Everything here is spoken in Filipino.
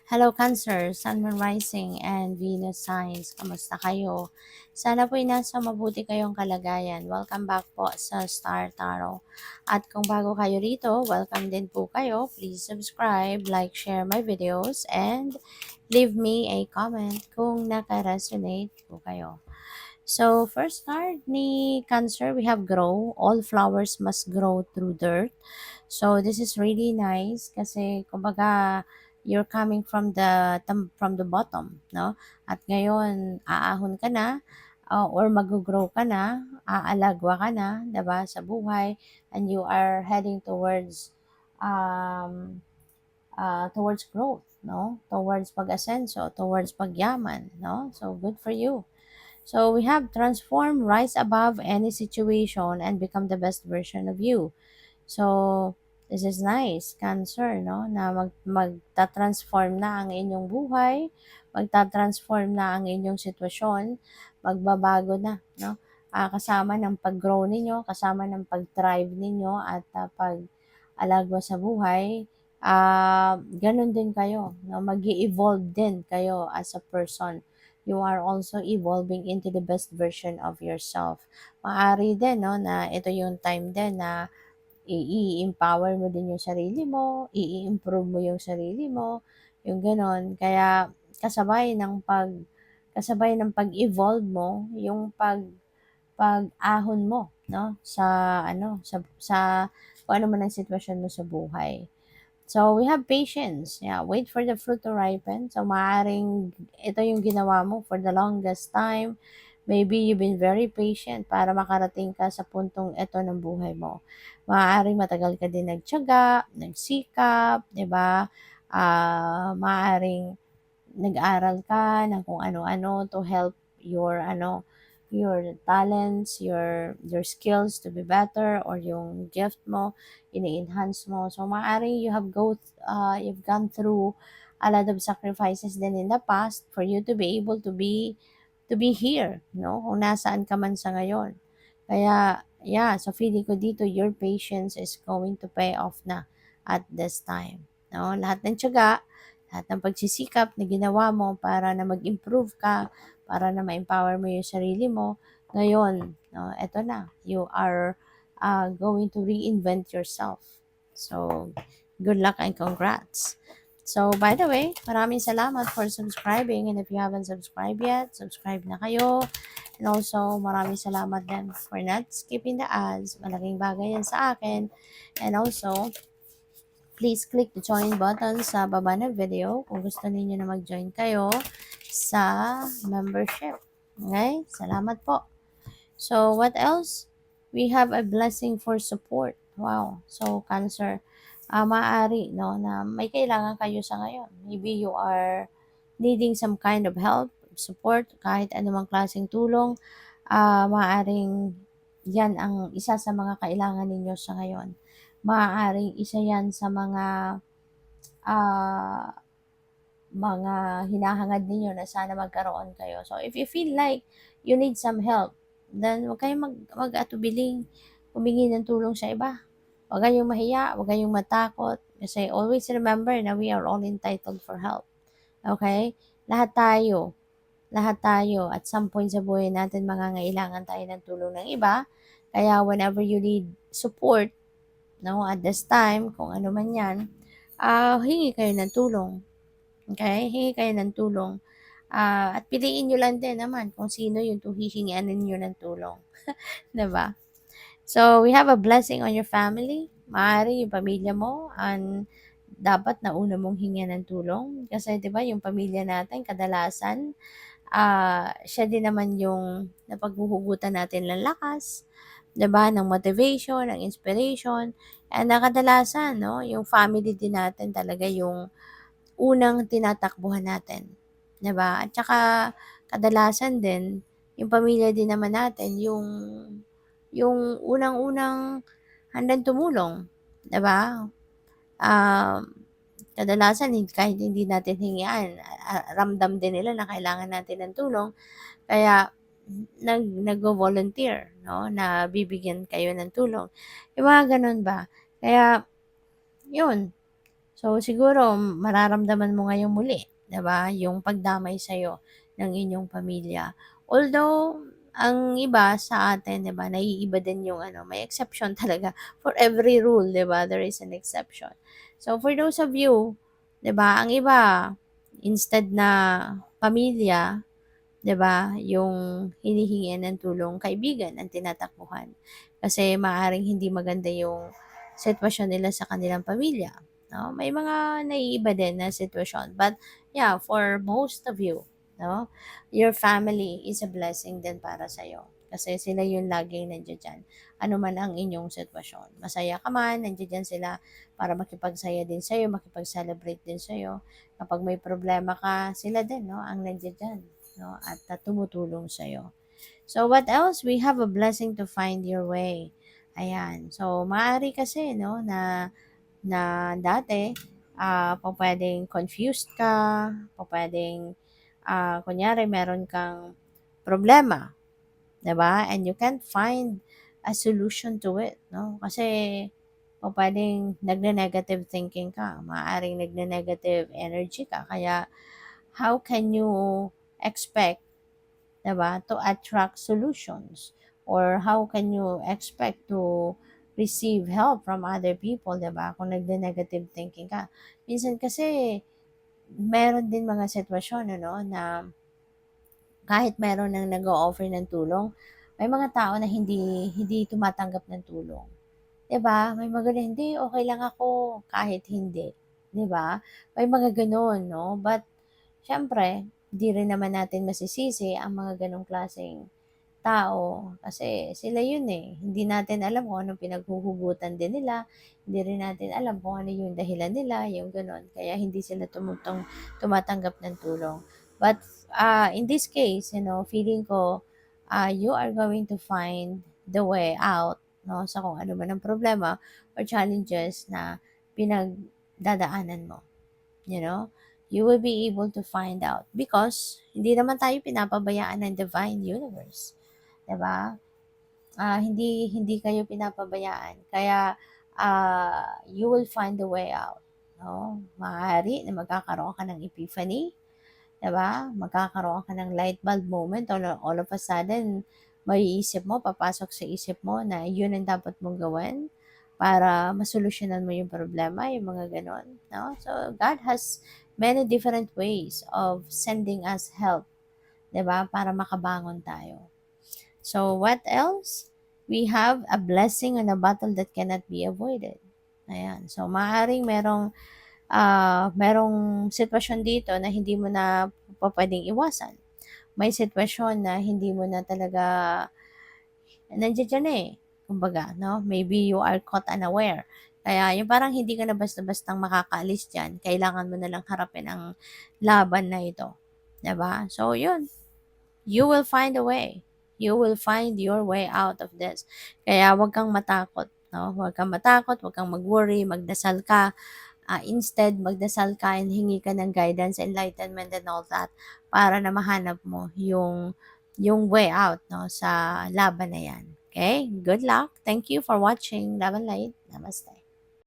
Hello Cancer, Sun, Moon Rising, and Venus signs. Kamusta kayo? Sana po'y nasa mabuti kayong kalagayan. Welcome back po sa Star Tarot. At kung bago kayo rito, welcome din po kayo. Please subscribe, like, share my videos, and leave me a comment kung naka-resonate po kayo. So, first card ni Cancer, we have grow. All flowers must grow through dirt. So, this is really nice kasi kumbaga you're coming from the bottom, no? At ngayon, aahon ka na or mag-grow ka na, aalagwa ka na, 'di ba, sa buhay, and you are heading um towards growth, no? Towards pag-asenso, towards pagyaman, no? So, good for you. So we have transform, rise above any situation, and become the best version of you. So this is nice, Cancer, no? Na magta-transform na ang inyong buhay, magta-transform na ang inyong sitwasyon, magbabago na, no? Kasama ng pag-grow ninyo, kasama ng pag-thrive ninyo at pag-alagwa sa buhay, ganun din kayo, no? Mag-evolve din kayo as a person. You are also evolving into the best version of yourself. Maari din, no, na ito yung time din na i-empower mo din yung sarili mo, i-improve mo yung sarili mo, yung gano'n. Kaya kasabay ng pag-evolve mo, yung pag-ahon mo, no, sa kung ano man ang sitwasyon mo sa buhay. So, we have patience. Yeah, wait for the fruit to ripen. So, maaring ito yung ginawa mo for the longest time. Maybe you've been very patient para makarating ka sa puntong ito ng buhay mo. Maaaring matagal ka din nagtiyaga, nagsikap, di ba? Maaaring nag-aral ka ng kung ano-ano to help your talents, your skills to be better, or yung gift mo, ini-enhance mo. So maaari you've gone through a lot of sacrifices then in the past for you to be able to be here, no? Kung nasaan ka man sa ngayon. Kaya, yeah, so feeling ko dito, your patience is going to pay off na at this time. No? Lahat ng tiyaga, lahat ng pagsisikap na ginawa mo para na mag-improve ka, para na ma-empower mo yung sarili mo, ngayon, no, eto na, you are going to reinvent yourself. So, good luck and congrats. So, by the way, maraming salamat for subscribing, and if you haven't subscribed yet, subscribe na kayo. And also, maraming salamat din for not skipping the ads. Malaking bagay yan sa akin. And also, please click the join button sa baba ng video kung gusto niyo na mag-join kayo sa membership. Okay? Salamat po. So, what else? We have a blessing for support. Wow. So, Cancer, maaari, no, na may kailangan kayo sa ngayon. Maybe you are needing some kind of help, support, kahit anumang klaseng tulong. Maaaring yan ang isa sa mga kailangan ninyo sa ngayon. Maaaring isa yan sa ah, mga hinahangad ninyo na sana magkaroon kayo. So, if you feel like you need some help, then huwag kayong mag-atubiling humingi ng tulong sa iba. Huwag kayong mahiya, huwag kayong matakot. Kasi always remember na we are all entitled for help. Okay? Lahat tayo at some point sa buhay natin mangangailangan tayo ng tulong ng iba. Kaya whenever you need support, no, at this time, kung ano man yan, hingi kayo ng tulong. Okay? Hingi kayo ng tulong. At piliin nyo lang din naman kung sino yung hihingian ninyo ng tulong. 'Di ba? So, we have a blessing on your family. Maaari yung pamilya mo ang dapat na una mong hingian ng tulong. Kasi 'di ba yung pamilya natin kadalasan, siya din naman yung napaghuhugutan natin ng lakas, 'di ba, ng motivation, ng inspiration. And kadalasan, no, yung family din natin talaga yung unang tinatakbuhan natin, 'di ba? At saka kadalasan din yung pamilya din naman natin yung unang-unang handang tumulong, 'di ba? Um, Kadalasan kahit hindi natin hingian, ramdam din nila na kailangan natin ng tulong kaya nagvo-volunteer, no, na bibigyan kayo ng tulong, yung mga gano'n ba. Kaya yun, So, siguro mararamdaman mo ngayong muli, 'di ba, yung pagdamay sa'yo ng inyong pamilya. Although, ang iba sa atin, 'di ba, naiiba din yung ano, may exception talaga. For every rule, 'di ba, there is an exception. So, for those of you, 'di ba, ang iba, instead na pamilya, 'di ba, yung hinihingian ng tulong, kaibigan ang tinatakbuhan. Kasi maaaring hindi maganda yung sitwasyon nila sa kanilang pamilya, 'no? May mga naiiba din na sitwasyon, but yeah, for most of you, 'no, your family is a blessing din para sa'yo. Kasi sila yung laging nandiya diyan, ano man ang inyong sitwasyon. Masaya ka man, nandiya diyan sila para makipagsaya din sa'yo, makipag-celebrate din sa'yo. Kapag may problema ka, sila din, 'no, ang nandiya diyan, 'no, at tumutulong sa'yo. So, what else? We have a blessing to find your way. Ayan. So, maaari kasi, no, na dati, pwedeng confused ka, pwedeng, kunyari, meron kang problema, 'di ba? And you can't find a solution to it, no? Kasi, pwedeng nagne-negative thinking ka, maaaring nagne-negative energy ka, kaya how can you expect, 'di ba, to attract solutions, or how can you expect to receive help from other people, 'di ba, kung nagne-negative thinking ka. Minsan kasi meron din mga sitwasyon ano na kahit meron ng nag-o-offer ng tulong, may mga tao na hindi hindi tumatanggap ng tulong. 'Di ba? May mga gano'n, "Hindi, okey lang ako kahit hindi." 'Di ba? May mga gano'n 'no, but siyempre di rin naman natin masisisi ang mga gano'ng klaseng tao kasi sila yun, eh. Hindi natin alam kung anong pinaghuhugutan din nila, hindi rin natin alam kung ano yung dahilan nila, yung gano'n. Kaya hindi sila tumatanggap ng tulong. But, in this case, feeling ko, you are going to find the way out, 'no, sa kung ano man ang problema or challenges na pinagdadaanan mo, you know? You will be able to find out because hindi naman tayo pinapabayaan ng divine universe. 'Di ba? Hindi hindi kayo pinapabayaan. Kaya, you will find a way out, 'no? Maaari na magkakaroon ka ng epiphany, 'di ba? Magkakaroon ka ng light bulb moment, all of a sudden, maiisip mo, papasok sa isip mo na yun ang dapat mong gawin para masolusyunan mo yung problema, yung mga gano'n, 'no? So, God has many different ways of sending us help, 'di ba, para makabangon tayo. So, what else? We have a blessing on a battle that cannot be avoided. Ayan. So, maaaring merong sitwasyon dito na hindi mo na pwedeng iwasan. May sitwasyon na hindi mo na talaga nandiyan dyan eh. Kumbaga, no? Maybe you are caught unaware. Kaya yung parang hindi ka na basta-bastang makakaalis dyan. Kailangan mo na lang harapin ang laban na ito. 'Di ba? So, yun. You will find a way. You will find your way out of this. Kaya huwag kang matakot, no? Huwag kang matakot, huwag kang mag-worry, magdasal ka. Instead, magdasal ka and hingi ka ng guidance, enlightenment, and all that para na mahanap mo yung way out, no, sa laban na yan. Okay? Good luck. Thank you for watching. Love and light. Namaste.